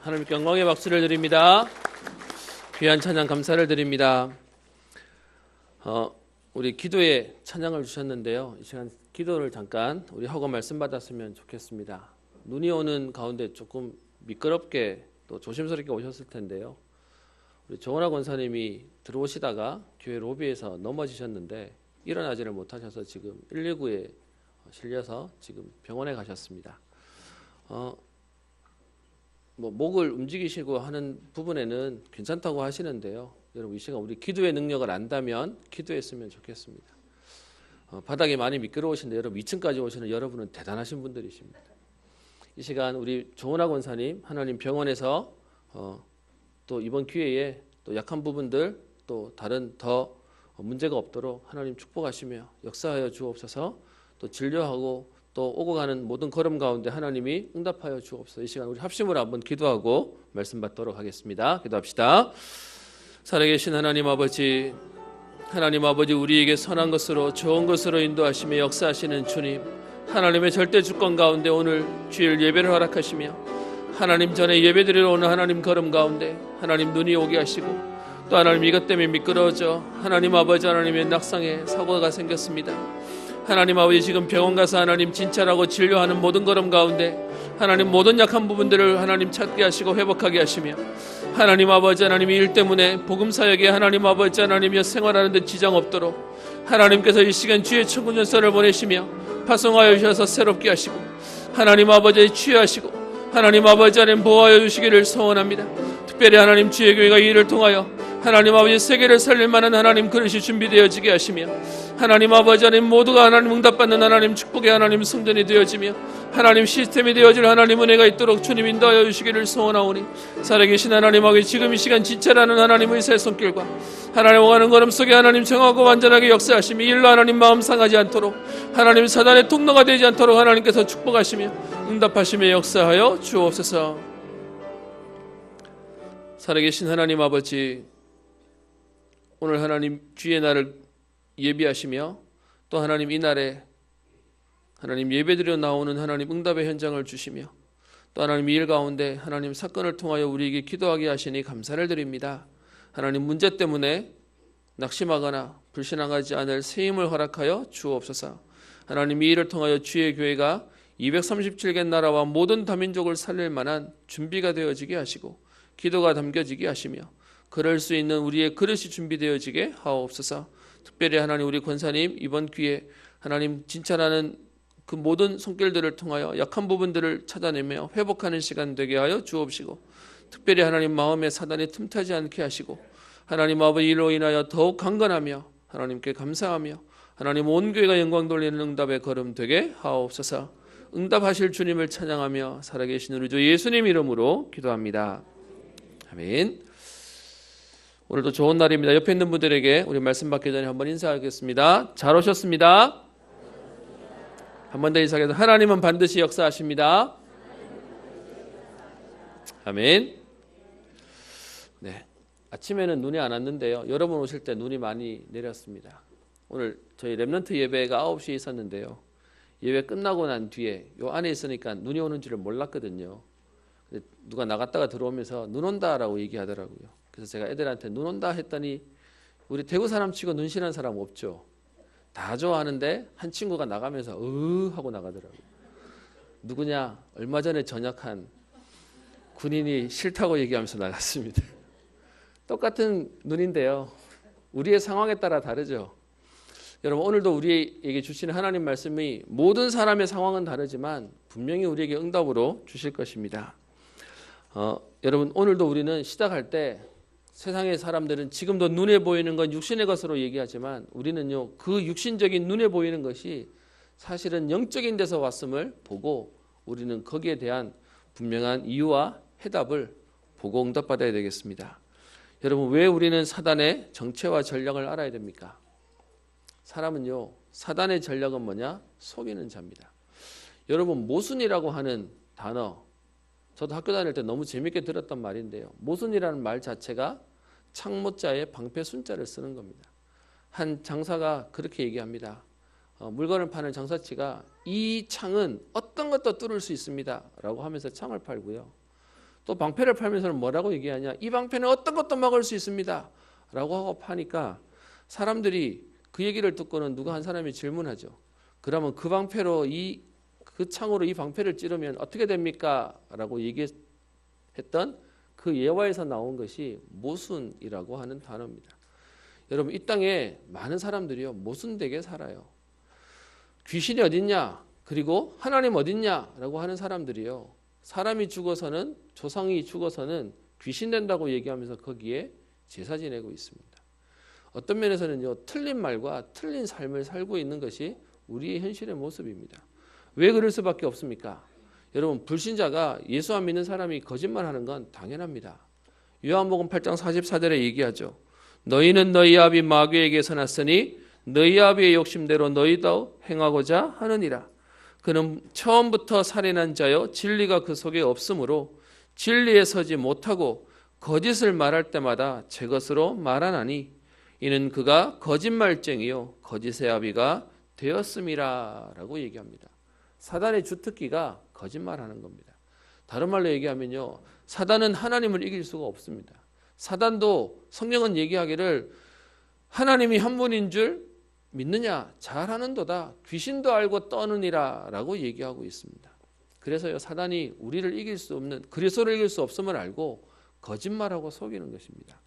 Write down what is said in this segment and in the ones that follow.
하나님께 영광의 박수를 드립니다. 귀한 찬양 감사를 드립니다. 우리 기도에 찬양을 주셨는데요. 이 시간 기도를 잠깐 우리 하고 말씀 받았으면 좋겠습니다. 눈이 오는 가운데 조금 미끄럽게 또 조심스럽게 오셨을 텐데요. 우리 정원아 권사님이 들어오시다가 교회 로비에서 넘어지셨는데 일어나지를 못하셔서 지금 119에 실려서 지금 병원에 가셨습니다. 목을 움직이시고 하는 부분에는 괜찮다고 하시는데요. 여러분 이 시간 우리 기도의 능력을 안다면 기도했으면 좋겠습니다. 바닥이 많이 미끄러우신데 여러분 2층까지 오시는 여러분은 대단하신 분들이십니다. 이 시간 우리 조은하 권사님 하나님 병원에서 또 이번 기회에 또 약한 부분들 또 다른 더 문제가 없도록 하나님 축복하시며 역사하여 주옵소서. 또 진료하고 또 오고 가는 모든 걸음 가운데 하나님이 응답하여 주옵소서. 이 시간 우리 합심으로 한번 기도하고 말씀 받도록 하겠습니다. 기도합시다. 살아계신 하나님 아버지, 하나님 아버지 우리에게 선한 것으로 좋은 것으로 인도하시며 역사하시는 주님, 하나님의 절대 주권 가운데 오늘 주일 예배를 허락하시며 하나님 전에 예배드리러 오는 하나님 걸음 가운데 하나님 눈이 오게 하시고 또 하나님 이것 때문에 미끄러져 하나님 아버지 하나님의 낙상에 사고가 생겼습니다. 하나님 아버지 지금 병원 가서 하나님 진찰하고 진료하는 모든 걸음 가운데 하나님 모든 약한 부분들을 하나님 찾게 하시고 회복하게 하시며 하나님 아버지 하나님 이 일 때문에 복음사역에 하나님 아버지 하나님이여 생활하는 데 지장 없도록 하나님께서 이 시간 주의 천군전사를 보내시며 파송하여 주셔서 새롭게 하시고 하나님 아버지에 치유하시고 하나님 아버지 하나님 보호하여 주시기를 소원합니다. 특별히 하나님 주의 교회가 이 일을 통하여 하나님 아버지 세계를 살릴 만한 하나님 그릇이 준비되어지게 하시며 하나님 아버지, 하나님 모두가 하나님 응답받는 하나님 축복의 하나님 성전이 되어지며 하나님 시스템이 되어질 하나님 은혜가 있도록 주님 인도하여 주시기를 소원하오니, 살아계신 하나님 아버지, 지금 이 시간 지체라는 하나님의 새 손길과 하나님 오가는 걸음 속에 하나님 정하고 완전하게 역사하시며 일로 하나님 마음 상하지 않도록 하나님 사단의 통로가 되지 않도록 하나님께서 축복하시며 응답하시며 역사하여 주옵소서. 살아계신 하나님 아버지, 오늘 하나님 주의 날을 예비하시며 또 하나님 이 날에 하나님 예배드려 나오는 하나님 응답의 현장을 주시며 또 하나님 이 일 가운데 하나님 사건을 통하여 우리에게 기도하게 하시니 감사를 드립니다. 하나님 문제 때문에 낙심하거나 불신앙하지 않을 새 힘을 허락하여 주옵소서. 하나님 이 일을 통하여 주의 교회가 237개 나라와 모든 다민족을 살릴 만한 준비가 되어지게 하시고 기도가 담겨지게 하시며 그럴 수 있는 우리의 그릇이 준비되어지게 하옵소서. 특별히 하나님 우리 권사님 이번 기회에 하나님 진찰하는 그 모든 손길들을 통하여 약한 부분들을 찾아내며 회복하는 시간 되게 하여 주옵시고, 특별히 하나님 마음에 사단이 틈타지 않게 하시고 하나님 아버지 이로 인하여 더욱 강건하며 하나님께 감사하며 하나님 온 교회가 영광 돌리는 응답의 걸음 되게 하옵소서. 응답하실 주님을 찬양하며 살아계신 우리 주 예수님 이름으로 기도합니다. 아멘. 오늘도 좋은 날입니다. 옆에 있는 분들에게 우리 말씀 받기 전에 한번 인사하겠습니다. 잘 오셨습니다. 한 번 더 인사하겠습니다. 하나님은 반드시 역사하십니다. 아멘. 네, 아침에는 눈이 안 왔는데요, 여러분 오실 때 눈이 많이 내렸습니다. 오늘 저희 렘넌트 예배가 9시에 있었는데요, 예배 끝나고 난 뒤에 요 안에 있으니까 눈이 오는 줄을 몰랐거든요. 누가 나갔다가 들어오면서 눈 온다라고 얘기하더라고요. 그래서 제가 애들한테 눈 온다 했더니 우리 대구 사람 치고 눈 싫어하는 사람 없죠. 다 좋아하는데 한 친구가 나가면서 하고 나가더라고요. 누구냐? 얼마 전에 전역한 군인이 싫다고 얘기하면서 나갔습니다. 똑같은 눈인데요, 우리의 상황에 따라 다르죠. 여러분, 오늘도 우리에게 주시는 하나님 말씀이 모든 사람의 상황은 다르지만 분명히 우리에게 응답으로 주실 것입니다. 여러분, 오늘도 우리는 시작할 때 세상의 사람들은 지금도 눈에 보이는 건 육신의 것으로 얘기하지만 우리는요, 그 육신적인 눈에 보이는 것이 사실은 영적인 데서 왔음을 보고 우리는 거기에 대한 분명한 이유와 해답을 보고 응답받아야 되겠습니다. 여러분, 왜 우리는 사단의 정체와 전략을 알아야 됩니까? 사람은요, 사단의 전략은 뭐냐? 속이는 자입니다. 여러분, 모순이라고 하는 단어, 저도 학교 다닐 때 너무 재밌게 들었던 말인데요, 모순이라는 말 자체가 창모자에 방패순자를 쓰는 겁니다. 한 장사가 그렇게 얘기합니다. 물건을 파는 장사치가 이 창은 어떤 것도 뚫을 수 있습니다 라고 하면서 창을 팔고요, 또 방패를 팔면서는 뭐라고 얘기하냐? 이 방패는 어떤 것도 막을 수 있습니다 라고 하고 파니까 사람들이 그 얘기를 듣고는 누가 한 사람이 질문하죠. 그러면 그 방패로 그 창으로 이 방패를 찌르면 어떻게 됩니까? 라고 얘기했던 그 예화에서 나온 것이 모순이라고 하는 단어입니다. 여러분, 이 땅에 많은 사람들이요, 모순되게 살아요. 귀신이 어딨냐? 그리고 하나님 어딨냐? 라고 하는 사람들이요, 사람이 죽어서는, 조상이 죽어서는 귀신 된다고 얘기하면서 거기에 제사 지내고 있습니다. 어떤 면에서는요, 틀린 말과 틀린 삶을 살고 있는 것이 우리의 현실의 모습입니다. 왜 그럴 수밖에 없습니까? 여러분, 불신자가 예수 안 믿는 사람이 거짓말하는 건 당연합니다. 요한복음 8장 44절에 얘기하죠. 너희는 너희 아비 마귀에게서 났으니 너희 아비의 욕심대로 너희도 행하고자 하느니라. 그는 처음부터 살인한 자여 진리가 그 속에 없으므로 진리에 서지 못하고 거짓을 말할 때마다 제 것으로 말하나니 이는 그가 거짓말쟁이요 거짓의 아비가 되었음이라 라고 얘기합니다. 사단의 주특기가 거짓말하는 겁니다. 다른 말로 얘기하면요, 사단은 하나님을 이길 수가 없습니다. 사단도 성경은 얘기하기를 하나님이 한 분인 줄 믿느냐? 잘하는도다. 귀신도 알고 떠느니라 라고 얘기하고 있습니다. 그래서요, 사단이 우리를 이길 수 없는, 그리스도를 이길 수 없음을 알고 거짓말하고 속이는 것입니다.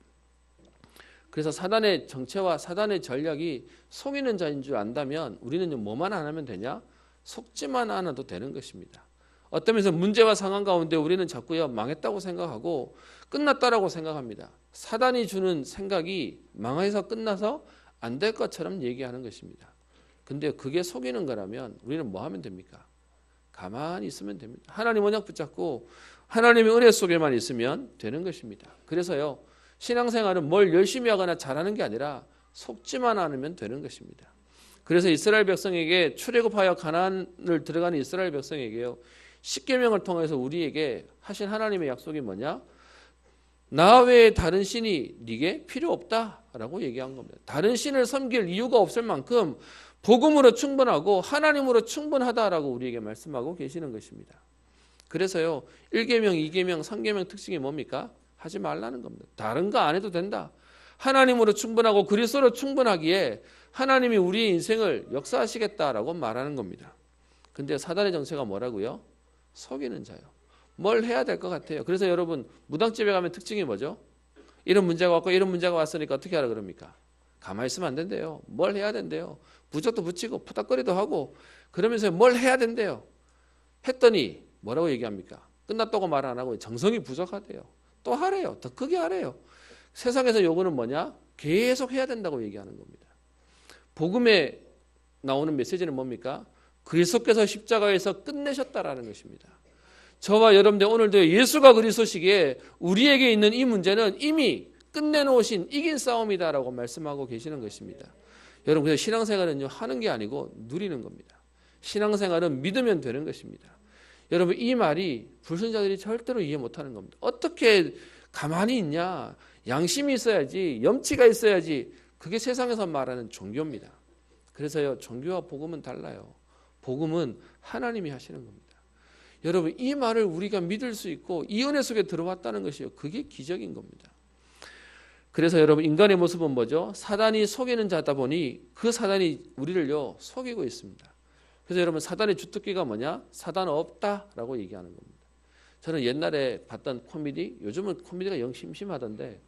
그래서 사단의 정체와 사단의 전략이 속이는 자인 줄 안다면 우리는 뭐만 안 하면 되냐? 속지만 않아도 되는 것입니다. 어떤 면에서 문제와 상황 가운데 우리는 자꾸요, 망했다고 생각하고 끝났다라고 생각합니다. 사단이 주는 생각이 망해서 끝나서 안 될 것처럼 얘기하는 것입니다. 근데 그게 속이는 거라면 우리는 뭐 하면 됩니까? 가만히 있으면 됩니다. 하나님 언약 붙잡고 하나님의 은혜 속에만 있으면 되는 것입니다. 그래서요, 신앙생활은 뭘 열심히 하거나 잘하는 게 아니라 속지만 않으면 되는 것입니다. 그래서 이스라엘 백성에게 출애굽하여 가나안을 들어가는 이스라엘 백성에게요, 십계명을 통해서 우리에게 하신 하나님의 약속이 뭐냐? 나 외에 다른 신이 네게 필요 없다라고 얘기한 겁니다. 다른 신을 섬길 이유가 없을 만큼 복음으로 충분하고 하나님으로 충분하다라고 우리에게 말씀하고 계시는 것입니다. 그래서요, 1계명, 2계명, 3계명 특징이 뭡니까? 하지 말라는 겁니다. 다른 거 안 해도 된다. 하나님으로 충분하고 그리스도로 충분하기에 하나님이 우리의 인생을 역사하시겠다라고 말하는 겁니다. 근데 사단의 정체가 뭐라고요? 속이는 자요. 뭘 해야 될 것 같아요. 그래서 여러분, 무당집에 가면 특징이 뭐죠? 이런 문제가 왔고 이런 문제가 왔으니까 어떻게 하라 그럽니까? 가만히 있으면 안 된대요. 뭘 해야 된대요. 부적도 붙이고 푸닥거리도 하고 그러면서 뭘 해야 된대요. 했더니 뭐라고 얘기합니까? 끝났다고 말 안 하고 정성이 부족하대요. 또 하래요. 더 크게 하래요. 세상에서 요구는 뭐냐? 계속 해야 된다고 얘기하는 겁니다. 복음에 나오는 메시지는 뭡니까? 그리스도께서 십자가에서 끝내셨다라는 것입니다. 저와 여러분들 오늘도 예수가 그리스도시기에 우리에게 있는 이 문제는 이미 끝내놓으신 이긴 싸움이다라고 말씀하고 계시는 것입니다. 여러분, 그래서 신앙생활은요, 하는 게 아니고 누리는 겁니다. 신앙생활은 믿으면 되는 것입니다. 여러분, 이 말이 불신자들이 절대로 이해 못하는 겁니다. 어떻게 가만히 있냐? 양심이 있어야지, 염치가 있어야지. 그게 세상에서 말하는 종교입니다. 그래서요, 종교와 복음은 달라요. 복음은 하나님이 하시는 겁니다. 여러분, 이 말을 우리가 믿을 수 있고 이 은혜 속에 들어왔다는 것이요, 그게 기적인 겁니다. 그래서 여러분, 인간의 모습은 뭐죠? 사단이 속이는 자다 보니 그 사단이 우리를요 속이고 있습니다. 그래서 여러분, 사단의 주특기가 뭐냐? 사단 없다라고 얘기하는 겁니다. 저는 옛날에 봤던 코미디, 요즘은 코미디가 영 심심하던데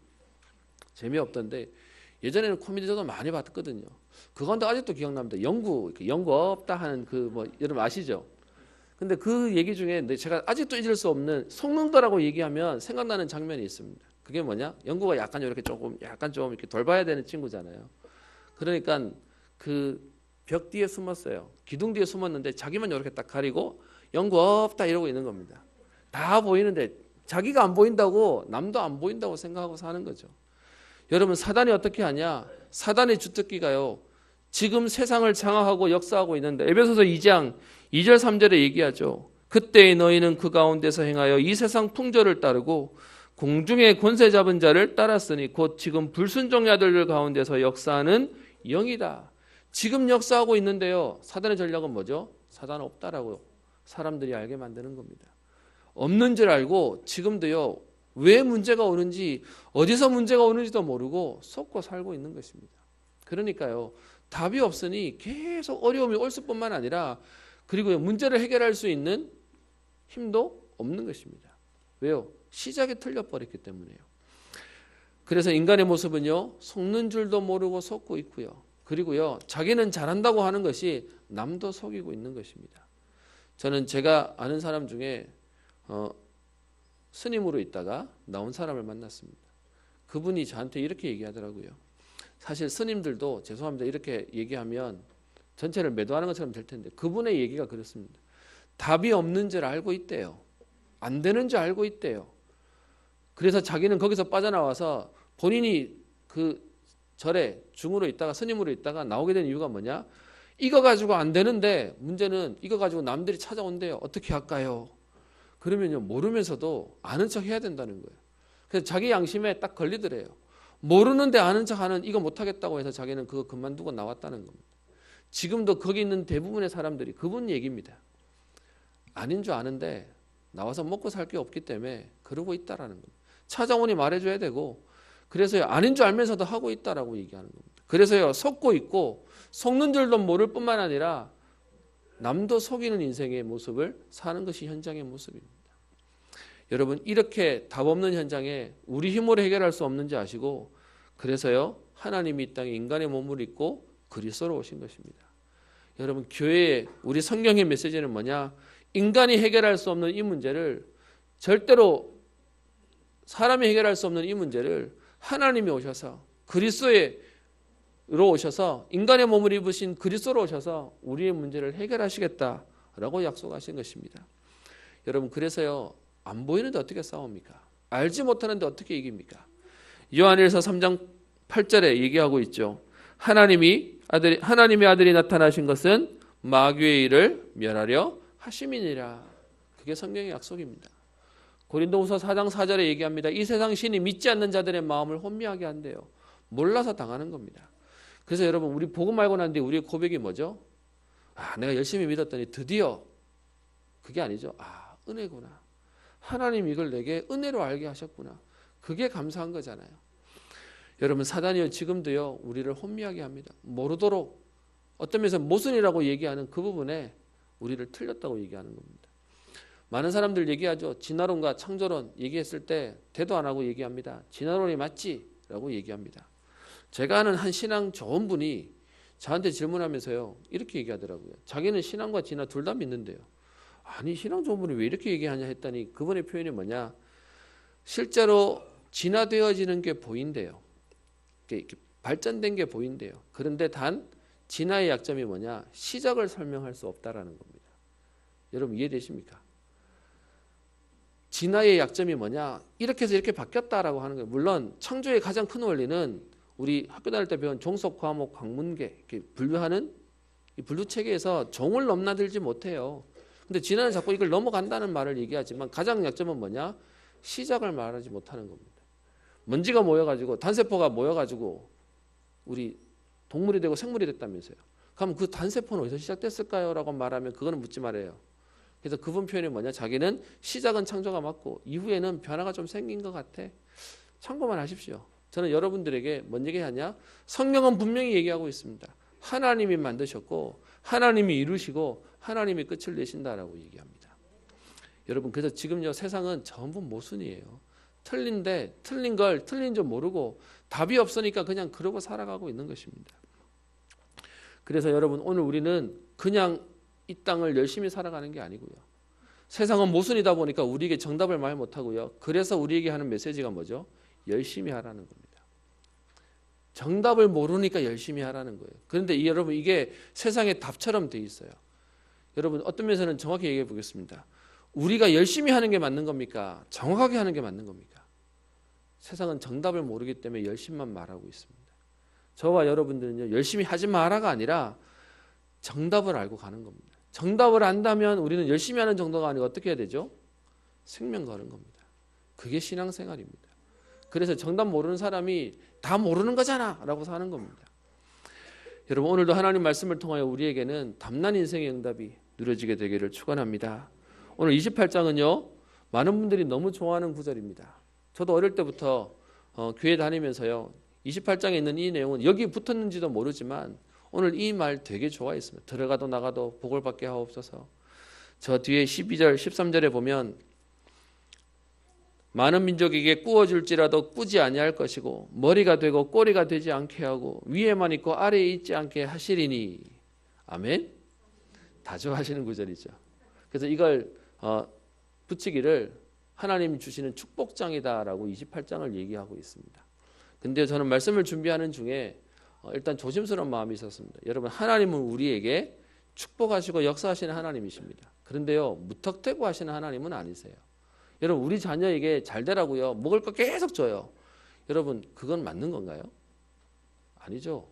재미없던데 예전에는 코미디 저도 많이 봤거든요. 그건데 아직도 기억납니다. 영구 없다 하는 그 뭐 여러분 아시죠? 근데 그 얘기 중에 제가 아직도 잊을 수 없는 속는다라고 얘기하면 생각나는 장면이 있습니다. 그게 뭐냐? 영구가 약간 이렇게 약간 좀 이렇게 돌봐야 되는 친구잖아요. 그러니까 그 벽 뒤에 숨었어요. 기둥 뒤에 숨었는데 자기만 이렇게 딱 가리고 영구 없다 이러고 있는 겁니다. 다 보이는데 자기가 안 보인다고 남도 안 보인다고 생각하고 사는 거죠. 여러분, 사단이 어떻게 하냐? 사단의 주특기가요, 지금 세상을 장악하고 역사하고 있는데 에베소서 2장 2절 3절에 얘기하죠. 그때 너희는 그 가운데서 행하여 이 세상 풍조를 따르고 공중의 권세 잡은 자를 따랐으니 곧 지금 불순종의 아들들 가운데서 역사하는 영이다. 지금 역사하고 있는데요, 사단의 전략은 뭐죠? 사단은 없다라고 사람들이 알게 만드는 겁니다. 없는 줄 알고 지금도요, 왜 문제가 오는지 어디서 문제가 오는지도 모르고 속고 살고 있는 것입니다. 그러니까요, 답이 없으니 계속 어려움이 올 수뿐만 아니라 그리고 문제를 해결할 수 있는 힘도 없는 것입니다. 왜요? 시작이 틀려버렸기 때문에요. 그래서 인간의 모습은요, 속는 줄도 모르고 속고 있고요. 그리고요, 자기는 잘한다고 하는 것이 남도 속이고 있는 것입니다. 저는 제가 아는 사람 중에 스님으로 있다가 나온 사람을 만났습니다. 그분이 저한테 이렇게 얘기하더라고요. 사실 스님들도 죄송합니다, 이렇게 얘기하면 전체를 매도하는 것처럼 될 텐데 그분의 얘기가 그렇습니다. 답이 없는 줄 알고 있대요. 안 되는 줄 알고 있대요. 그래서 자기는 거기서 빠져나와서 본인이 그 절에 중으로 있다가 스님으로 있다가 나오게 된 이유가 뭐냐? 이거 가지고 안 되는데 문제는 이거 가지고 남들이 찾아온대요. 어떻게 할까요? 그러면요, 모르면서도 아는 척 해야 된다는 거예요. 그래서 자기 양심에 딱 걸리더래요. 모르는데 아는 척 하는 이거 못하겠다고 해서 자기는 그거 그만두고 나왔다는 겁니다. 지금도 거기 있는 대부분의 사람들이 그분 얘기입니다. 아닌 줄 아는데 나와서 먹고 살 게 없기 때문에 그러고 있다라는 겁니다. 찾아오니 말해줘야 되고, 그래서요, 아닌 줄 알면서도 하고 있다라고 얘기하는 겁니다. 그래서요, 속고 있고 속는 줄도 모를 뿐만 아니라 남도 속이는 인생의 모습을 사는 것이 현장의 모습입니다. 여러분, 이렇게 답 없는 현장에 우리 힘으로 해결할 수 없는지 아시고, 그래서요, 하나님이 이 땅에 인간의 몸을 입고 그리스도로 오신 것입니다. 여러분, 교회의 우리 성경의 메시지는 뭐냐? 인간이 해결할 수 없는 이 문제를, 절대로 사람이 해결할 수 없는 이 문제를 하나님이 오셔서 그리스도의 오셔서 인간의 몸을 입으신 그리스도로 오셔서 우리의 문제를 해결하시겠다라고 약속하신 것입니다. 여러분 그래서요 안 보이는데 어떻게 싸웁니까? 알지 못하는데 어떻게 이깁니까? 요한일서 3장 8절에 얘기하고 있죠. 하나님의 아들이 나타나신 것은 마귀의 일을 멸하려 하심이니라. 그게 성경의 약속입니다. 고린도후서 4장 4절에 얘기합니다. 이 세상 신이 믿지 않는 자들의 마음을 혼미하게 한대요. 몰라서 당하는 겁니다. 그래서 여러분 우리 복음 알고 난 뒤에 우리의 고백이 뭐죠? 내가 열심히 믿었더니 드디어 그게 아니죠. 은혜구나. 하나님 이걸 내게 은혜로 알게 하셨구나. 그게 감사한 거잖아요. 여러분 사단이요 지금도요 우리를 혼미하게 합니다. 모르도록 어떤 면에서 모순이라고 얘기하는 그 부분에 우리를 틀렸다고 얘기하는 겁니다. 많은 사람들 얘기하죠. 진화론과 창조론 얘기했을 때 대도 안 하고 얘기합니다. 진화론이 맞지? 라고 얘기합니다. 제가 아는 한 신앙 좋은 분이 저한테 질문하면서요 이렇게 얘기하더라고요. 자기는 신앙과 진화 둘 다 믿는데요. 아니 신앙 좋은 분이 왜 이렇게 얘기하냐 했더니 그분의 표현이 뭐냐, 실제로 진화되어지는 게 보인대요. 이렇게 발전된 게 보인대요. 그런데 단 진화의 약점이 뭐냐, 시작을 설명할 수 없다라는 겁니다. 여러분 이해되십니까? 진화의 약점이 뭐냐, 이렇게 해서 이렇게 바뀌었다라고 하는 거예요. 물론 창조의 가장 큰 원리는 우리 학교 다닐 때 배운 종속, 과목, 광문계 이렇게 분류하는 이 분류 체계에서 종을 넘나들지 못해요. 근데 진화는 자꾸 이걸 넘어간다는 말을 얘기하지만 가장 약점은 뭐냐, 시작을 말하지 못하는 겁니다. 먼지가 모여가지고 단세포가 모여가지고 우리 동물이 되고 생물이 됐다면서요. 그럼 그 단세포는 어디서 시작됐을까요? 라고 말하면 그거는 묻지 말아요. 그래서 그분 표현이 뭐냐, 자기는 시작은 창조가 맞고 이후에는 변화가 좀 생긴 것 같아. 참고만 하십시오. 저는 여러분들에게 뭔 얘기하냐, 성경은 분명히 얘기하고 있습니다. 하나님이 만드셨고 하나님이 이루시고 하나님이 끝을 내신다라고 얘기합니다. 여러분 그래서 지금요 세상은 전부 모순이에요. 틀린데 틀린 걸 틀린 줄 모르고 답이 없으니까 그냥 그러고 살아가고 있는 것입니다. 그래서 여러분 오늘 우리는 그냥 이 땅을 열심히 살아가는 게 아니고요. 세상은 모순이다 보니까 우리에게 정답을 말 못하고요. 그래서 우리에게 하는 메시지가 뭐죠? 열심히 하라는 겁니다. 정답을 모르니까 열심히 하라는 거예요. 그런데 여러분 이게 세상의 답처럼 돼 있어요. 여러분 어떤 면에서는 정확히 얘기해 보겠습니다. 우리가 열심히 하는 게 맞는 겁니까? 정확하게 하는 게 맞는 겁니까? 세상은 정답을 모르기 때문에 열심만 말하고 있습니다. 저와 여러분들은요 열심히 하지 마라가 아니라 정답을 알고 가는 겁니다. 정답을 안다면 우리는 열심히 하는 정도가 아니고 어떻게 해야 되죠? 생명 거는 겁니다. 그게 신앙생활입니다. 그래서 정답 모르는 사람이 다 모르는 거잖아 라고 사는 겁니다. 여러분 오늘도 하나님 말씀을 통하여 우리에게는 담난 인생의 응답이 누려지게 되기를 축원합니다. 오늘 28장은요 많은 분들이 너무 좋아하는 구절입니다. 저도 어릴 때부터 교회 다니면서요 28장에 있는 이 내용은 여기 붙었는지도 모르지만 오늘 이 말 되게 좋아했습니다. 들어가도 나가도 복을 받게 하옵소서. 저 뒤에 12절 13절에 보면 많은 민족에게 꾸어줄지라도 꾸지 아니할 것이고 머리가 되고 꼬리가 되지 않게 하고 위에만 있고 아래에 있지 않게 하시리니. 아멘. 다 좋아하시는 구절이죠. 그래서 이걸 붙이기를 하나님 주시는 축복장이다라고 28장을 얘기하고 있습니다. 근데 저는 말씀을 준비하는 중에 일단 조심스러운 마음이 있었습니다. 여러분 하나님은 우리에게 축복하시고 역사하시는 하나님이십니다. 그런데요 무턱대고 하시는 하나님은 아니세요. 여러분 우리 자녀에게 잘 되라고요 먹을 거 계속 줘요. 여러분 그건 맞는 건가요? 아니죠.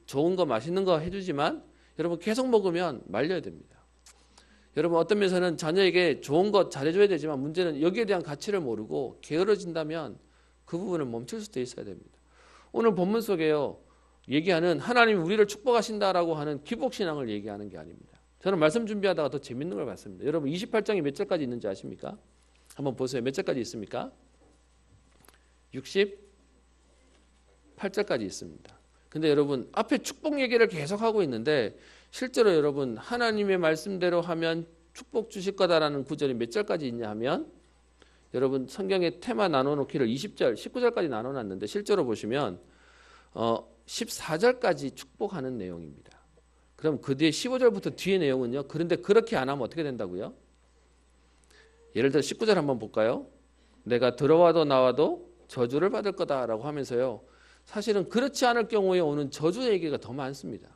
좋은 거 맛있는 거 해주지만 여러분 계속 먹으면 말려야 됩니다. 여러분 어떤 면에서는 자녀에게 좋은 것 잘해줘야 되지만 문제는 여기에 대한 가치를 모르고 게으러진다면 그 부분을 멈출 수도 있어야 됩니다. 오늘 본문 속에요 얘기하는 하나님이 우리를 축복하신다라고 하는 기복신앙을 얘기하는 게 아닙니다. 저는 말씀 준비하다가 더 재밌는 걸 봤습니다. 여러분 28장이 몇 절까지 있는지 아십니까? 한번 보세요. 몇 절까지 있습니까? 68절까지 있습니다. 근데 여러분 앞에 축복 얘기를 계속하고 있는데 실제로 여러분 하나님의 말씀대로 하면 축복 주실 거다라는 구절이 몇 절까지 있냐 하면 여러분 성경의 테마 나눠놓기를 20절, 19절까지 나눠놨는데 실제로 보시면 14절까지 축복하는 내용입니다. 그럼 그 뒤에 15절부터 뒤에 내용은요. 그런데 그렇게 안 하면 어떻게 된다고요? 예를 들어 19절 한번 볼까요? 내가 들어와도 나와도 저주를 받을 거다라고 하면서요. 사실은 그렇지 않을 경우에 오는 저주의 얘기가 더 많습니다.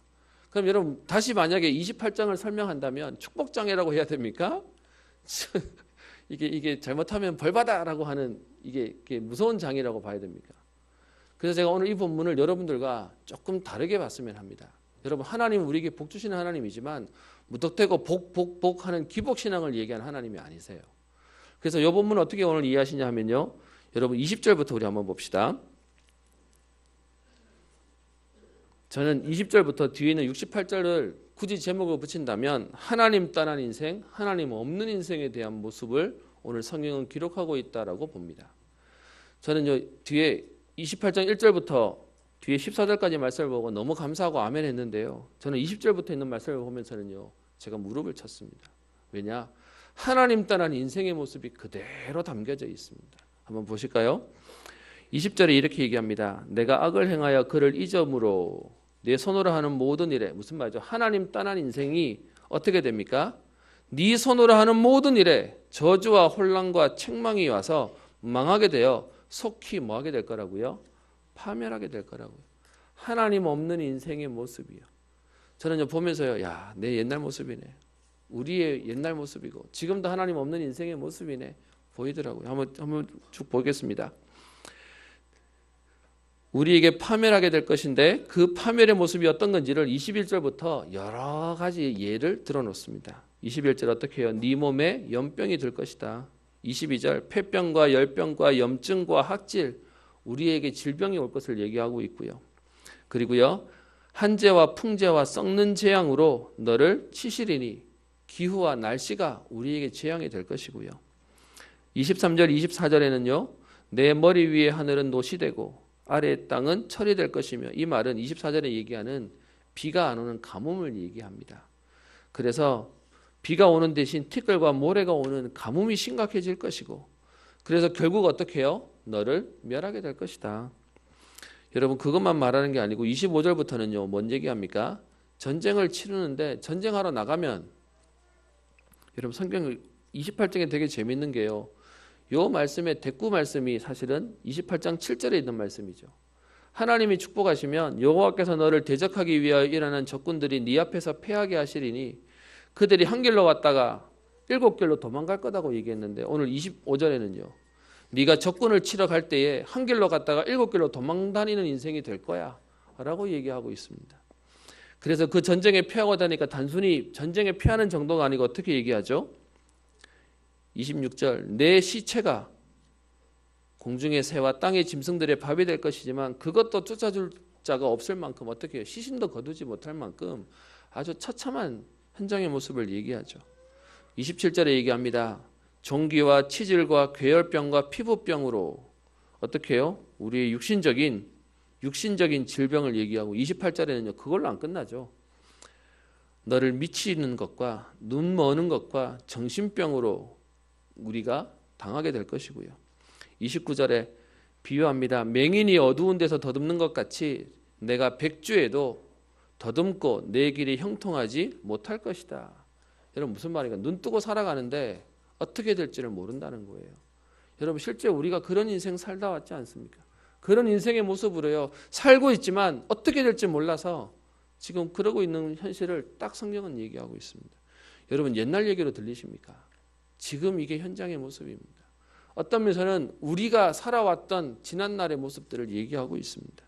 그럼 여러분 다시 만약에 28장을 설명한다면 축복장애라고 해야 됩니까? 이게 잘못하면 벌받아라고 하는 이게 무서운 장애라고 봐야 됩니까? 그래서 제가 오늘 이 본문을 여러분들과 조금 다르게 봤으면 합니다. 여러분 하나님은 우리에게 복 주시는 하나님이지만 무턱대고 복 하는 기복신앙을 얘기하는 하나님이 아니세요. 그래서 이 본문을 어떻게 오늘 이해하시냐 하면요. 여러분 20절부터 우리 한번 봅시다. 저는 20절부터 뒤에 있는 68절을 굳이 제목을 붙인다면 하나님 떠난 인생, 하나님 없는 인생에 대한 모습을 오늘 성경은 기록하고 있다라고 봅니다. 저는 뒤에 28장 1절부터 뒤에 14절까지 말씀을 보고 너무 감사하고 아멘 했는데요. 저는 20절부터 있는 말씀을 보면서는요. 제가 무릎을 쳤습니다. 왜냐? 하나님 떠난 인생의 모습이 그대로 담겨져 있습니다. 한번 보실까요? 20절에 이렇게 얘기합니다. 내가 악을 행하여 그를 잊음으로 내 손으로 하는 모든 일에, 무슨 말이죠? 하나님 떠난 인생이 어떻게 됩니까? 네 손으로 하는 모든 일에 저주와 혼란과 책망이 와서 망하게 되어 속히 뭐하게 될 거라고요? 파멸하게 될 거라고요. 하나님 없는 인생의 모습이요. 저는 보면서요, 야, 내 옛날 모습이네. 우리의 옛날 모습이고 지금도 하나님 없는 인생의 모습이네 보이더라고요. 한번 쭉 보겠습니다. 우리에게 파멸하게 될 것인데 그 파멸의 모습이 어떤 건지를 21절부터 여러 가지 예를 들어놓습니다. 21절 어떻게 해요? 네 몸에 염병이 들 것이다. 22절 폐병과 열병과 염증과 학질, 우리에게 질병이 올 것을 얘기하고 있고요. 그리고요, 한재와 풍재와 썩는 재앙으로 너를 치시리니 기후와 날씨가 우리에게 재앙이 될 것이고요. 23절 24절에는요. 내 머리 위에 하늘은 노시 되고 아래의 땅은 철이 될 것이며, 이 말은 24절에 얘기하는 비가 안 오는 가뭄을 얘기합니다. 그래서 비가 오는 대신 티끌과 모래가 오는 가뭄이 심각해질 것이고, 그래서 결국 어떻게 해요? 너를 멸하게 될 것이다. 여러분 그것만 말하는 게 아니고 25절부터는요. 뭔 얘기합니까? 전쟁을 치르는데 전쟁하러 나가면, 여러분 성경 28장에 되게 재밌는 게요. 요 말씀의 대꾸 말씀이 사실은 28장 7절에 있는 말씀이죠. 하나님이 축복하시면 여호와께서 너를 대적하기 위하여 일하는 적군들이 네 앞에서 패하게 하시리니 그들이 한 길로 왔다가 7길로 도망갈 거다고 얘기했는데, 오늘 25절에는요. 네가 적군을 치러 갈 때에 한 길로 갔다가 7길로 도망다니는 인생이 될 거야 라고 얘기하고 있습니다. 그래서 그 전쟁에 피하고 다니까 단순히 전쟁에 피하는 정도가 아니고 어떻게 얘기하죠? 26절 내 시체가 공중의 새와 땅의 짐승들의 밥이 될 것이지만 그것도 쫓아줄 자가 없을 만큼, 어떻게 해요? 시신도 거두지 못할 만큼 아주 처참한 현장의 모습을 얘기하죠. 27절에 얘기합니다. 종기와 치질과 괴혈병과 피부병으로 어떻게 해요? 우리의 육신적인 질병을 얘기하고, 28절에는요. 그걸로 안 끝나죠. 너를 미치는 것과 눈 머는 것과 정신병으로 우리가 당하게 될 것이고요. 29절에 비유합니다. 맹인이 어두운 데서 더듬는 것 같이 내가 백주에도 더듬고 내 길이 형통하지 못할 것이다. 여러분 무슨 말인가? 눈 뜨고 살아가는데 어떻게 될지를 모른다는 거예요. 여러분 실제 우리가 그런 인생 살다 왔지 않습니까? 그런 인생의 모습으로요. 살고 있지만 어떻게 될지 몰라서 지금 그러고 있는 현실을 딱 성경은 얘기하고 있습니다. 여러분 옛날 얘기로 들리십니까? 지금 이게 현장의 모습입니다. 어떤 면에서는 우리가 살아왔던 지난날의 모습들을 얘기하고 있습니다.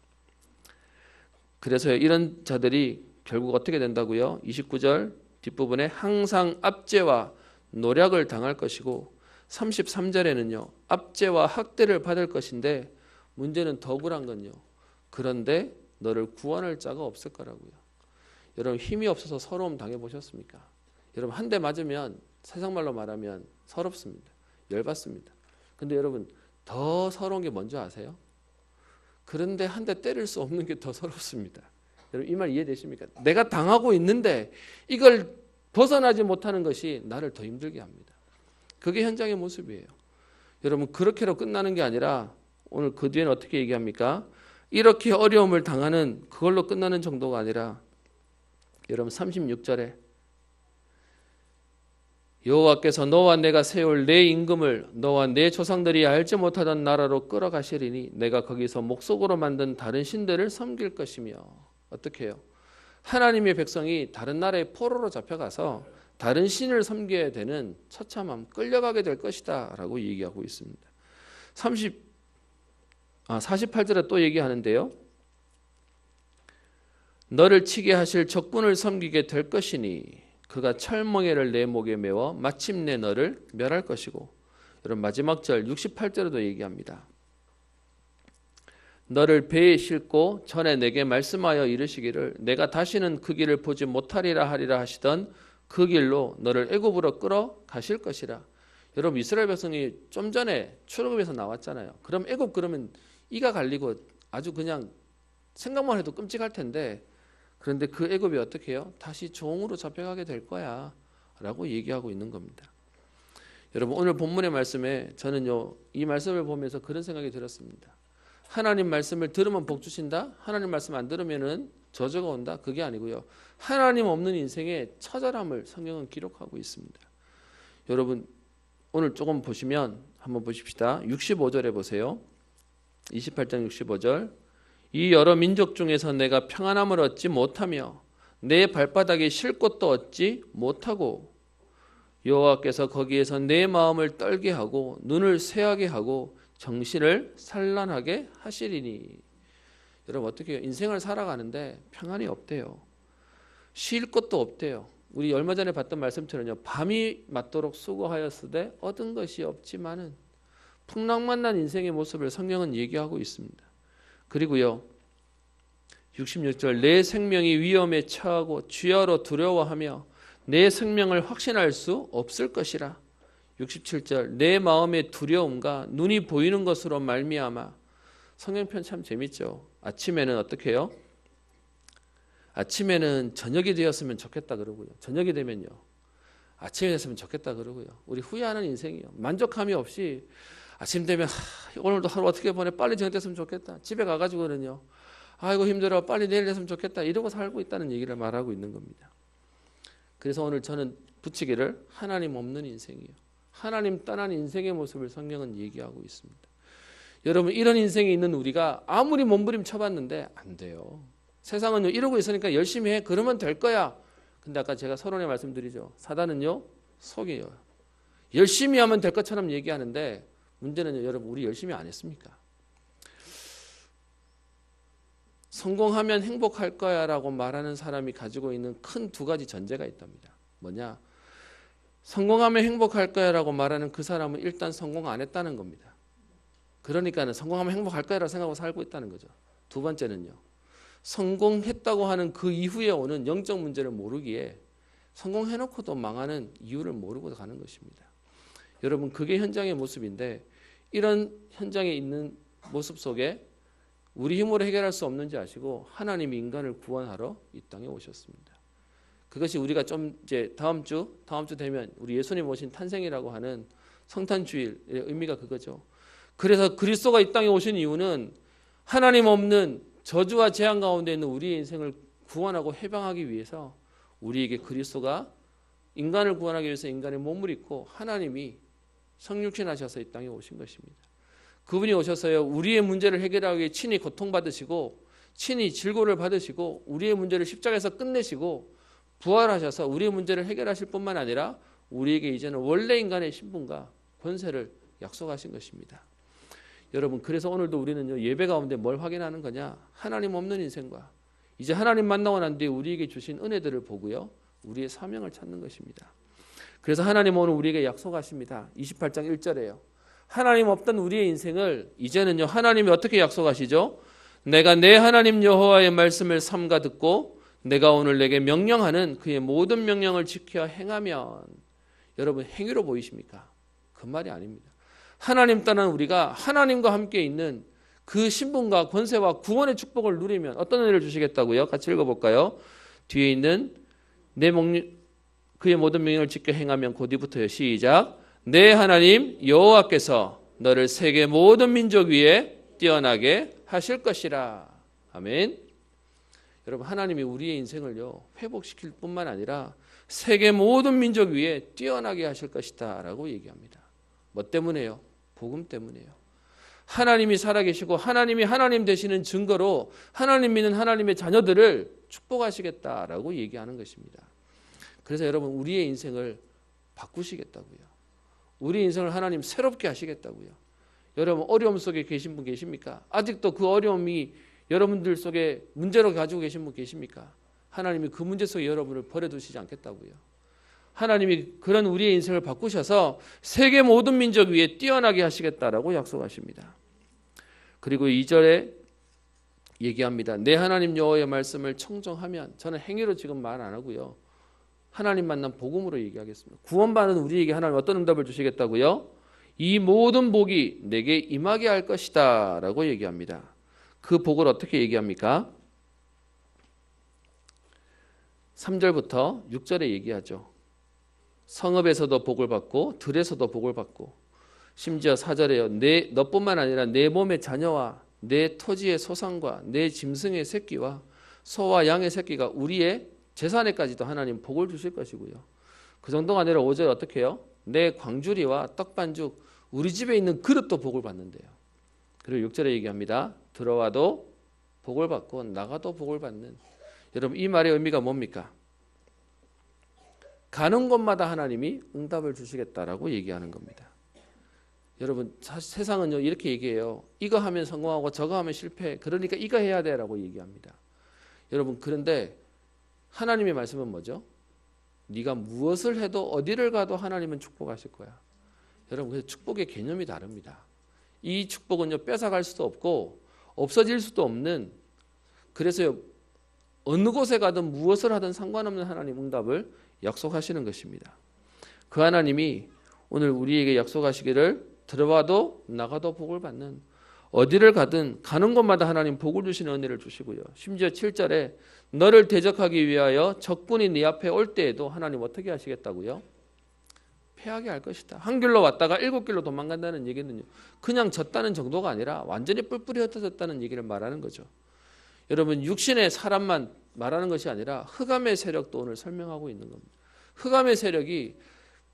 그래서 이런 자들이 결국 어떻게 된다고요? 29절 뒷부분에 항상 압제와 노략을 당할 것이고, 33절에는요. 압제와 학대를 받을 것인데, 문제는 더 억울한 건요. 그런데 너를 구원할 자가 없을 거라고요. 여러분 힘이 없어서 서러움 당해보셨습니까? 여러분 한 대 맞으면 세상말로 말하면 서럽습니다. 열받습니다. 근데 여러분 더 서러운 게 뭔지 아세요? 그런데 한 대 때릴 수 없는 게 더 서럽습니다. 여러분 이 말 이해되십니까? 내가 당하고 있는데 이걸 벗어나지 못하는 것이 나를 더 힘들게 합니다. 그게 현장의 모습이에요. 여러분 그렇게로 끝나는 게 아니라 오늘 그 뒤에는 어떻게 얘기합니까? 이렇게 어려움을 당하는 그걸로 끝나는 정도가 아니라, 여러분 36절에 여호와께서 너와 내가 세울 내 임금을 너와 내 조상들이 알지 못하던 나라로 끌어가시리니 내가 거기서 목석으로 만든 다른 신들을 섬길 것이며. 어떻게 해요? 하나님의 백성이 다른 나라의 포로로 잡혀가서 다른 신을 섬겨야 되는 처참함, 끌려가게 될 것이다 라고 얘기하고 있습니다. 48절에 또 얘기하는데요. 너를 치게 하실 적군을 섬기게 될 것이니 그가 철멍에를 내 목에 메워 마침내 너를 멸할 것이고. 여러분 마지막 절 68절에도 얘기합니다. 너를 배에 싣고 전에 내게 말씀하여 이르시기를 내가 다시는 그 길을 보지 못하리라 하리라 하시던 그 길로 너를 애굽으로 끌어가실 것이라. 여러분 이스라엘 백성이 좀 전에 출애굽에서 나왔잖아요. 그럼 애굽 그러면 이가 갈리고 아주 그냥 생각만 해도 끔찍할 텐데, 그런데 그 애굽이 어떻게 해요? 다시 종으로 잡혀가게 될 거야 라고 얘기하고 있는 겁니다. 여러분 오늘 본문의 말씀에 저는요 이 말씀을 보면서 그런 생각이 들었습니다. 하나님 말씀을 들으면 복 주신다, 하나님 말씀 안 들으면은 저주가 온다, 그게 아니고요. 하나님 없는 인생의 처절함을 성경은 기록하고 있습니다. 여러분 오늘 조금 보시면 한번 보십시다. 65절에 보세요. 28장 65절. 이 여러 민족 중에서 내가 평안함을 얻지 못하며 내 발바닥에 쉴 곳도 얻지 못하고 여호와께서 거기에서 내 마음을 떨게 하고 눈을 쇠하게 하고 정신을 산란하게 하시리니. 여러분 어떻게 해요? 인생을 살아가는데 평안이 없대요. 쉴 곳도 없대요. 우리 얼마 전에 봤던 말씀처럼요. 밤이 맞도록 수고하였으되 얻은 것이 없지만은 풍랑만난 인생의 모습을 성경은 얘기하고 있습니다. 그리고요 66절 내 생명이 위험에 처하고 주야로 두려워하며 내 생명을 확신할 수 없을 것이라. 67절 내 마음의 두려움과 눈이 보이는 것으로 말미암아. 성경편 참 재밌죠. 아침에는 어떻게 해요? 아침에는 저녁이 되었으면 좋겠다 그러고요. 저녁이 되면요 아침이 됐으면 좋겠다 그러고요. 우리 후회하는 인생이요. 만족함이 없이 아침 되면 오늘도 하루 어떻게 보내, 빨리 저녁 됐으면 좋겠다. 집에 가가지고는요 아이고 힘들어, 빨리 내일 됐으면 좋겠다, 이러고 살고 있다는 얘기를 말하고 있는 겁니다. 그래서 오늘 저는 붙이기를 하나님 없는 인생이요, 하나님 떠난 인생의 모습을 성경은 얘기하고 있습니다. 여러분 이런 인생에 있는 우리가 아무리 몸부림 쳐봤는데 안 돼요. 세상은 이러고 있으니까 열심히 해, 그러면 될 거야. 근데 아까 제가 서론에 말씀드리죠. 사단은요 속여요. 열심히 하면 될 것처럼 얘기하는데 문제는 여러분 우리 열심히 안 했습니까? 성공하면 행복할 거야 라고 말하는 사람이 가지고 있는 큰 두 가지 전제가 있답니다. 뭐냐? 성공하면 행복할 거야 라고 말하는 그 사람은 일단 성공 안 했다는 겁니다. 그러니까 성공하면 행복할 거야 라고 생각하고 살고 있다는 거죠. 두 번째는요, 성공했다고 하는 그 이후에 오는 영적 문제를 모르기에 성공해놓고도 망하는 이유를 모르고 가는 것입니다. 여러분 그게 현장의 모습인데, 이런 현장에 있는 모습 속에 우리 힘으로 해결할 수 없는지 아시고 하나님이 인간을 구원하러 이 땅에 오셨습니다. 그것이 우리가 좀 이제 다음 주 되면 우리 예수님 오신 탄생이라고 하는 성탄주일의 의미가 그거죠. 그래서 그리스도가 이 땅에 오신 이유는 하나님 없는 저주와 재앙 가운데 있는 우리의 인생을 구원하고 해방하기 위해서, 우리에게 그리스도가 인간을 구원하기 위해서 인간의 몸을 입고 하나님이 성육신하셔서 이 땅에 오신 것입니다. 그분이 오셔서요 우리의 문제를 해결하기 위해 친히 고통받으시고 친히 질고를 받으시고 우리의 문제를 십자가에서 끝내시고 부활하셔서 우리의 문제를 해결하실 뿐만 아니라 우리에게 이제는 원래 인간의 신분과 권세를 약속하신 것입니다. 여러분 그래서 오늘도 우리는요 예배 가운데 뭘 확인하는 거냐? 하나님 없는 인생과 이제 하나님 만나고 난 뒤에 우리에게 주신 은혜들을 보고요 우리의 사명을 찾는 것입니다. 그래서 하나님 오늘 우리에게 약속하십니다. 28장 1절에요. 하나님 없던 우리의 인생을 이제는요 하나님이 어떻게 약속하시죠? 내가 내 하나님 여호와의 말씀을 삼가 듣고 내가 오늘 내게 명령하는 그의 모든 명령을 지켜 행하면. 여러분 행위로 보이십니까? 그 말이 아닙니다. 하나님 떠난 우리가 하나님과 함께 있는 그 신분과 권세와 구원의 축복을 누리면 어떤 은혜를 주시겠다고요? 같이 읽어볼까요? 뒤에 있는 그의 모든 명령을 지켜 행하면, 그 뒤부터요 시작. 내 하나님 여호와께서 너를 세계 모든 민족 위에 뛰어나게 하실 것이라. 아멘. 여러분 하나님이 우리의 인생을요 회복시킬 뿐만 아니라 세계 모든 민족 위에 뛰어나게 하실 것이다 라고 얘기합니다. 뭐 때문에요? 복음 때문에요. 하나님이 살아계시고 하나님이 하나님 되시는 증거로 하나님 믿는 하나님의 자녀들을 축복하시겠다라고 얘기하는 것입니다. 그래서 여러분 우리의 인생을 바꾸시겠다고요. 우리 인생을 하나님 새롭게 하시겠다고요. 여러분 어려움 속에 계신 분 계십니까? 아직도 그 어려움이 여러분들 속에 문제로 가지고 계신 분 계십니까? 하나님이 그 문제 속에 여러분을 버려두시지 않겠다고요. 하나님이 그런 우리의 인생을 바꾸셔서 세계 모든 민족 위에 뛰어나게 하시겠다라고 약속하십니다. 그리고 2절에 얘기합니다. 내 하나님 여호와의 말씀을 청정하면, 저는 행위로 지금 말 안 하고요. 하나님 만난 복음으로 얘기하겠습니다. 구원받는 우리에게 하나님 어떤 응답을 주시겠다고요? 이 모든 복이 내게 임하게 할 것이다 라고 얘기합니다. 그 복을 어떻게 얘기합니까? 3절부터 6절에 얘기하죠. 성읍에서도 복을 받고 들에서도 복을 받고, 심지어 4절에요. 너뿐만 아니라 내 몸의 자녀와 내 토지의 소산과 내 짐승의 새끼와 소와 양의 새끼가 우리의 재산에까지도 하나님 복을 주실 것이고요. 그 정도가 아니라 5절에 어떻게 해요? 내 광주리와 떡반죽, 우리 집에 있는 그릇도 복을 받는데요. 그리고 6절에 얘기합니다. 들어와도 복을 받고 나가도 복을 받는. 여러분 이 말의 의미가 뭡니까? 가는 곳마다 하나님이 응답을 주시겠다라고 얘기하는 겁니다. 여러분 세상은요 이렇게 얘기해요. 이거 하면 성공하고 저거 하면 실패. 그러니까 이거 해야 돼라고 얘기합니다. 여러분 그런데 하나님의 말씀은 뭐죠? 네가 무엇을 해도 어디를 가도 하나님은 축복하실 거야. 여러분 그래서 축복의 개념이 다릅니다. 이 축복은요 뺏어갈 수도 없고 없어질 수도 없는, 그래서 어느 곳에 가든 무엇을 하든 상관없는 하나님 응답을 약속하시는 것입니다. 그 하나님이 오늘 우리에게 약속하시기를 들어와도 나가도 복을 받는, 어디를 가든 가는 곳마다 하나님 복을 주시는 은혜를 주시고요. 심지어 7절에 너를 대적하기 위하여 적군이 네 앞에 올 때에도 하나님 어떻게 하시겠다고요? 패하게 할 것이다. 한 길로 왔다가 7길로 도망간다는 얘기는요, 그냥 졌다는 정도가 아니라 완전히 뿔뿔이 흩어졌다는 얘기를 말하는 거죠. 여러분 육신의 사람만 말하는 것이 아니라 흑암의 세력도 오늘 설명하고 있는 겁니다. 흑암의 세력이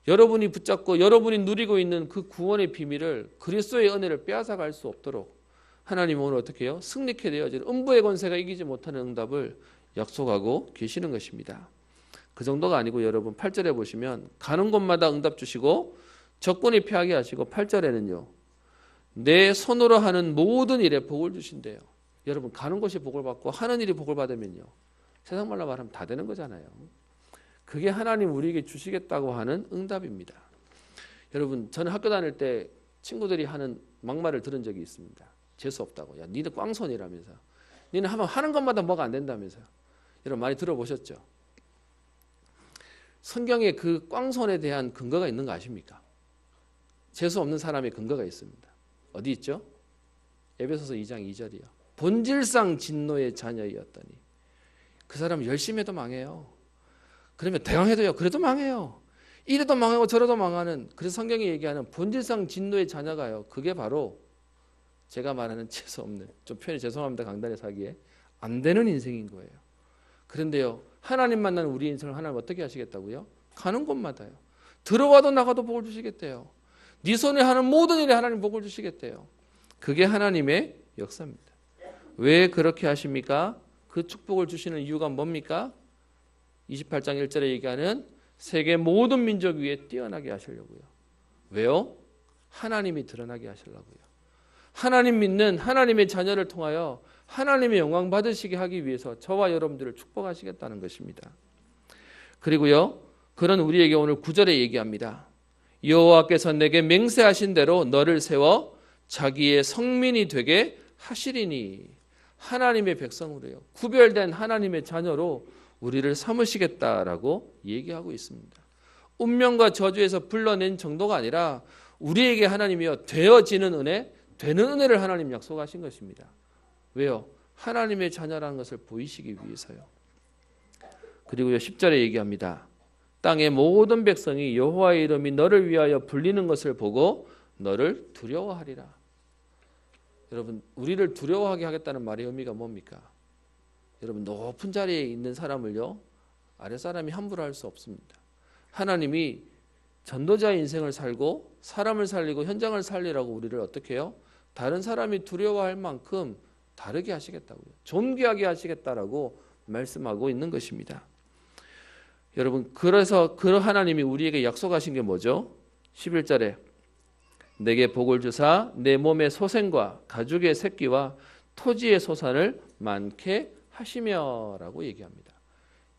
여러분이 붙잡고 여러분이 누리고 있는 그 구원의 비밀을, 그리스도의 은혜를 빼앗아갈 수 없도록 하나님은 오늘 어떻게 해요? 승리케 되어진 음부의 권세가 이기지 못하는 응답을 약속하고 계시는 것입니다. 그 정도가 아니고 여러분 8절에 보시면 가는 곳마다 응답 주시고 적군이 패하게 하시고, 8절에는요 내 손으로 하는 모든 일에 복을 주신대요. 여러분 가는 곳이 복을 받고 하는 일이 복을 받으면요 세상 말로 말하면 다 되는 거잖아요. 그게 하나님 우리에게 주시겠다고 하는 응답입니다. 여러분 저는 학교 다닐 때 친구들이 하는 막말을 들은 적이 있습니다. 재수 없다고. 야 니는 꽝손이라면서, 니는 하는 것마다 뭐가 안 된다면서요. 여러분 많이 들어보셨죠? 성경에 그 꽝손에 대한 근거가 있는 거 아십니까? 재수 없는 사람의 근거가 있습니다. 어디 있죠? 에베소서 2장 2절이요. 본질상 진노의 자녀이었더니. 그 사람 열심히 해도 망해요. 그러면 대강해도요 그래도 망해요. 이래도 망하고 저래도 망하는, 그래서 성경이 얘기하는 본질상 진노의 자녀가요, 그게 바로 제가 말하는 재수 없는, 좀 표현이 죄송합니다 강단에서 하기에, 안 되는 인생인 거예요. 그런데요 하나님 만난 우리 인생을 하나님 어떻게 하시겠다고요? 가는 곳마다요. 들어와도 나가도 복을 주시겠대요. 네 손에 하는 모든 일에 하나님 복을 주시겠대요. 그게 하나님의 역사입니다. 왜 그렇게 하십니까? 그 축복을 주시는 이유가 뭡니까? 28장 1절에 얘기하는 세계 모든 민족 위에 뛰어나게 하시려고요. 왜요? 하나님이 드러나게 하시려고요. 하나님 믿는 하나님의 자녀를 통하여 하나님의 영광 받으시게 하기 위해서 저와 여러분들을 축복하시겠다는 것입니다. 그리고요 그런 우리에게 오늘 9절에 얘기합니다. 여호와께서 내게 맹세하신 대로 너를 세워 자기의 성민이 되게 하시리니, 하나님의 백성으로요 구별된 하나님의 자녀로 우리를 삼으시겠다라고 얘기하고 있습니다. 운명과 저주에서 불러낸 정도가 아니라 우리에게 하나님이여 되어지는 은혜, 되는 은혜를 하나님 약속하신 것입니다. 왜요? 하나님의 자녀라는 것을 보이시기 위해서요. 그리고요 10절에 얘기합니다. 땅의 모든 백성이 여호와의 이름이 너를 위하여 불리는 것을 보고 너를 두려워하리라. 여러분 우리를 두려워하게 하겠다는 말의 의미가 뭡니까? 여러분 높은 자리에 있는 사람을요 아랫사람이 함부로 할 수 없습니다. 하나님이 전도자의 인생을 살고 사람을 살리고 현장을 살리라고 우리를 어떻게 해요? 다른 사람이 두려워할 만큼 다르게 하시겠다고요. 존귀하게 하시겠다라고 말씀하고 있는 것입니다. 여러분, 그래서 그 하나님이 우리에게 약속하신 게 뭐죠? 11절에 내게 복을 주사 내 몸의 소생과 가죽의 새끼와 토지의 소산을 많게 하시며라고 얘기합니다.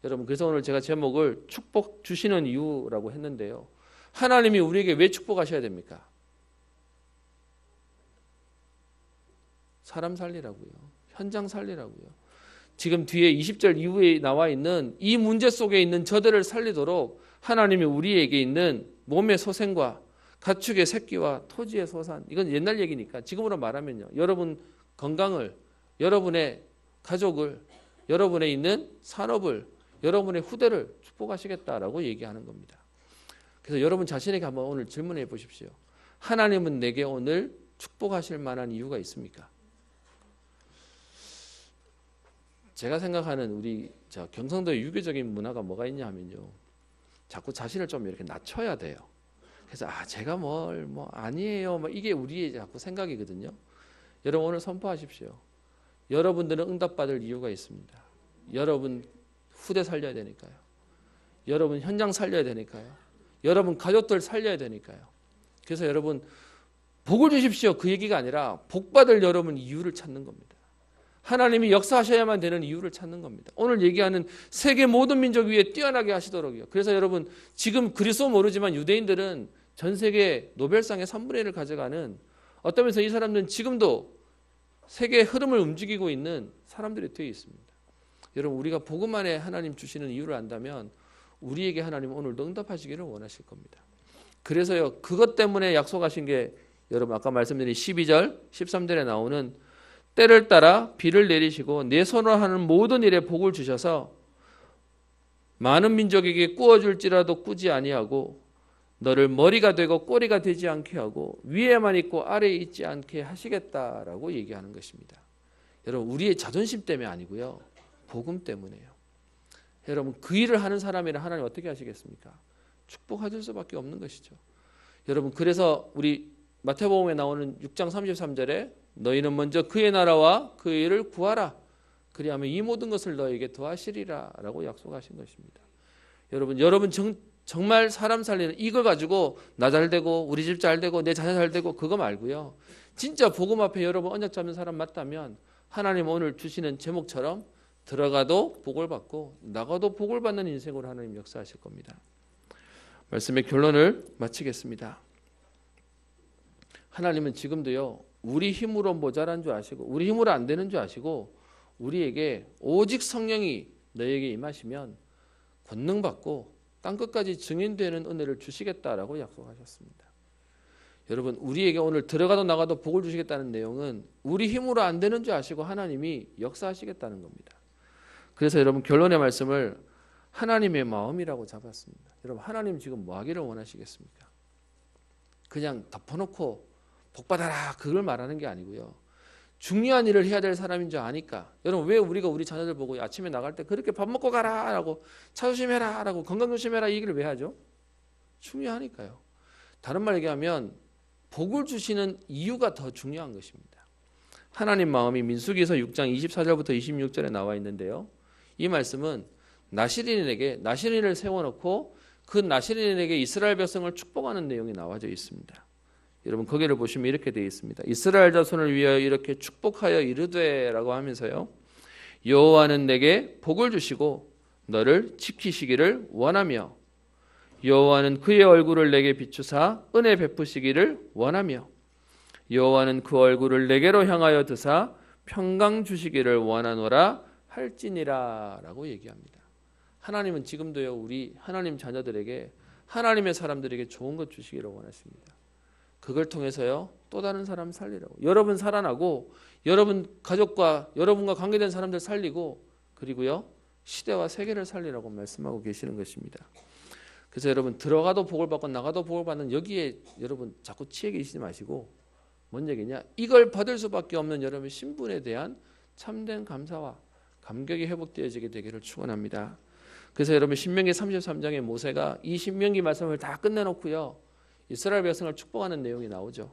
여러분, 그래서 오늘 제가 제목을 축복 주시는 이유라고 했는데요. 하나님이 우리에게 왜 축복하셔야 됩니까? 사람 살리라고요. 현장 살리라고요. 지금 뒤에 20절 이후에 나와 있는 이 문제 속에 있는 저들을 살리도록 하나님이 우리에게 있는 몸의 소생과 가축의 새끼와 토지의 소산, 이건 옛날 얘기니까 지금으로 말하면요, 여러분 건강을, 여러분의 가족을, 여러분의 있는 산업을, 여러분의 후대를 축복하시겠다라고 얘기하는 겁니다. 그래서 여러분 자신에게 한번 오늘 질문해 보십시오. 하나님은 내게 오늘 축복하실 만한 이유가 있습니까? 제가 생각하는 우리 경상도의 유교적인 문화가 뭐가 있냐 하면요, 자꾸 자신을 좀 이렇게 낮춰야 돼요. 그래서 제가 아니에요, 이게 우리의 자꾸 생각이거든요. 여러분 오늘 선포하십시오. 여러분들은 응답받을 이유가 있습니다. 여러분 후대 살려야 되니까요. 여러분 현장 살려야 되니까요. 여러분 가족들 살려야 되니까요. 그래서 여러분 복을 주십시오, 그 얘기가 아니라 복받을 여러분 이유를 찾는 겁니다. 하나님이 역사하셔야만 되는 이유를 찾는 겁니다. 오늘 얘기하는 세계 모든 민족 위에 뛰어나게 하시도록요. 그래서 여러분 지금 그리스도 모르지만 유대인들은 전 세계 노벨상의 3분의 1을 가져가는, 어떤 면에서 이 사람들은 지금도 세계의 흐름을 움직이고 있는 사람들이 되어 있습니다. 여러분 우리가 복음 안에 하나님 주시는 이유를 안다면 우리에게 하나님 오늘도 응답하시기를 원하실 겁니다. 그래서요, 그것 때문에 약속하신 게 여러분 아까 말씀드린 12절 13절에 나오는 때를 따라 비를 내리시고 내 손으로 하는 모든 일에 복을 주셔서 많은 민족에게 꾸어줄지라도 꾸지 아니하고 너를 머리가 되고 꼬리가 되지 않게 하고 위에만 있고 아래에 있지 않게 하시겠다라고 얘기하는 것입니다. 여러분 우리의 자존심 때문에 아니고요, 복음 때문에요. 여러분 그 일을 하는 사람이라 하나님 어떻게 하시겠습니까? 축복하실 수밖에 없는 것이죠. 여러분 그래서 우리 마태복음에 나오는 6장 33절에 너희는 먼저 그의 나라와 그의 일을 구하라. 그리하면 이 모든 것을 너에게 더하시리라 라고 약속하신 것입니다. 여러분 정말 사람 살리는 이걸 가지고 나 잘 되고 우리 집 잘 되고 내 자녀 잘 되고 그거 말고요. 진짜 복음 앞에 여러분 언약 잡는 사람 맞다면 하나님 오늘 주시는 제목처럼 들어가도 복을 받고 나가도 복을 받는 인생으로 하나님 역사하실 겁니다. 말씀의 결론을 마치겠습니다. 하나님은 지금도요, 우리 힘으로 모자란 줄 아시고 우리 힘으로 안 되는 줄 아시고 우리에게 오직 성령이 너에게 임하시면 권능받고 땅끝까지 증인되는 은혜를 주시겠다라고 약속하셨습니다. 여러분 우리에게 오늘 들어가도 나가도 복을 주시겠다는 내용은 우리 힘으로 안 되는 줄 아시고 하나님이 역사하시겠다는 겁니다. 그래서 여러분 결론의 말씀을 하나님의 마음이라고 잡았습니다. 여러분 하나님 지금 뭐 하기를 원하시겠습니까? 그냥 덮어놓고 복받아라 그걸 말하는 게 아니고요. 중요한 일을 해야 될 사람인 줄 아니까. 여러분 왜 우리가 우리 자녀들 보고 아침에 나갈 때 그렇게 밥 먹고 가라 라고 차 조심해라 라고 건강 조심해라 이 얘기를 왜 하죠? 중요하니까요. 다른 말 얘기하면 복을 주시는 이유가 더 중요한 것입니다. 하나님 마음이 민수기서 6장 24절부터 26절에 나와 있는데요. 이 말씀은 나시린을 세워놓고 그 나시린에게 이스라엘 백성을 축복하는 내용이 나와져 있습니다. 여러분 거기를 보시면 이렇게 되어 있습니다. 이스라엘 자손을 위하여 이렇게 축복하여 이르되 라고 하면서요, 여호와는 내게 복을 주시고 너를 지키시기를 원하며 여호와는 그의 얼굴을 내게 비추사 은혜 베푸시기를 원하며 여호와는 그 얼굴을 내게로 향하여 드사 평강 주시기를 원하노라 할지니라 라고 얘기합니다. 하나님은 지금도요, 우리 하나님 자녀들에게 하나님의 사람들에게 좋은 것 주시기를 원하십니다. 그걸 통해서요, 또 다른 사람 살리라고. 여러분 살아나고 여러분 가족과 여러분과 관계된 사람들 살리고 그리고요 시대와 세계를 살리라고 말씀하고 계시는 것입니다. 그래서 여러분 들어가도 복을 받고 나가도 복을 받는 여기에 여러분 자꾸 치여 계시지 마시고 뭔 얘기냐? 이걸 받을 수밖에 없는 여러분의 신분에 대한 참된 감사와 감격이 회복되어지게 되기를 축원합니다. 그래서 여러분 신명기 33장에 모세가 이 신명기 말씀을 다 끝내놓고요, 이스라엘 백성을 축복하는 내용이 나오죠.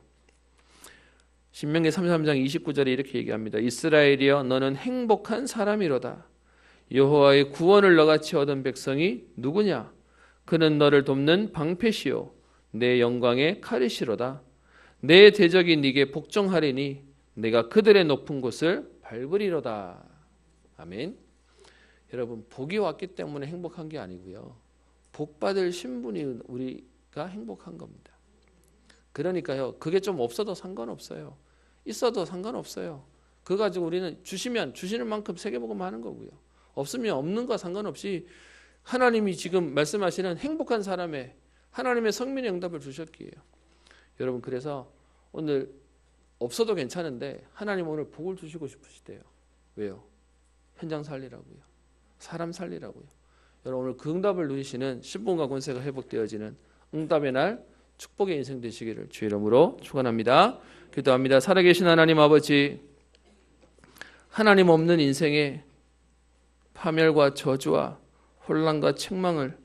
신명기 33장 29절에 이렇게 얘기합니다. 이스라엘이여 너는 행복한 사람이로다. 여호와의 구원을 너같이 얻은 백성이 누구냐? 그는 너를 돕는 방패시요 내 영광의 칼이시로다. 내 대적이 네게 복종하리니 내가 그들의 높은 곳을 밟으리로다. 아멘. 여러분, 복이 왔기 때문에 행복한 게 아니고요, 복받을 신분이 우리가 행복한 겁니다. 그러니까요, 그게 좀 없어도 상관없어요. 있어도 상관없어요. 그거 가지고 우리는 주시면 주시는 만큼 새겨보고만 하는 거고요, 없으면 없는 거 상관없이 하나님이 지금 말씀하시는 행복한 사람의 하나님의 성민의 응답을 주셨기에 여러분, 그래서 오늘 없어도 괜찮은데 하나님 오늘 복을 주시고 싶으시대요. 왜요? 현장 살리라고요, 사람 살리라고요. 여러분, 오늘 그 응답을 누리시는 신분과 권세가 회복되어지는 응답의 날, 축복의 인생 되시기를 주의 이름으로 축원합니다. 기도합니다. 살아계신 하나님 아버지, 하나님 없는 인생에 파멸과 저주와 혼란과 책망을,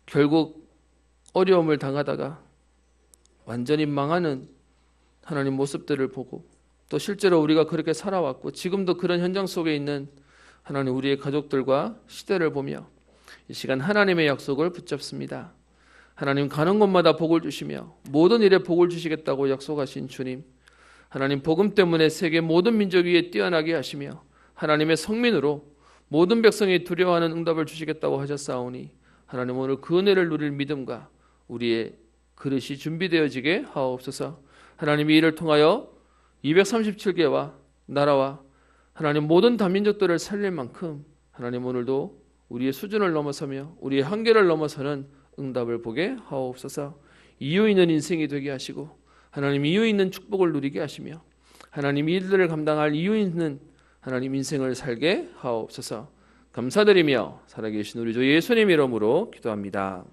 결국 어려움을 당하다가 완전히 망하는 하나님 모습들을 보고, 또 실제로 우리가 그렇게 살아왔고 지금도 그런 현장 속에 있는 하나님 우리의 가족들과 시대를 보며 이 시간 하나님의 약속을 붙잡습니다. 하나님 가는 곳마다 복을 주시며 모든 일에 복을 주시겠다고 약속하신 주님, 하나님 복음 때문에 세계 모든 민족 위에 뛰어나게 하시며 하나님의 성민으로 모든 백성이 두려워하는 응답을 주시겠다고 하셨사오니 하나님 오늘 그 은혜를 누릴 믿음과 우리의 그릇이 준비되어지게 하옵소서. 하나님 이 일을 통하여 237개와 나라와 하나님 모든 다민족들을 살릴 만큼 하나님 오늘도 우리의 수준을 넘어서며 우리의 한계를 넘어서는 응답을 보게 하옵소서. 이유 있는 인생이 되게 하시고 하나님 이유 있는 축복을 누리게 하시며 하나님 이들을 감당할 이유 있는 하나님 인생을 살게 하옵소서. 감사드리며 살아계신 우리 주 예수님 이름으로 기도합니다.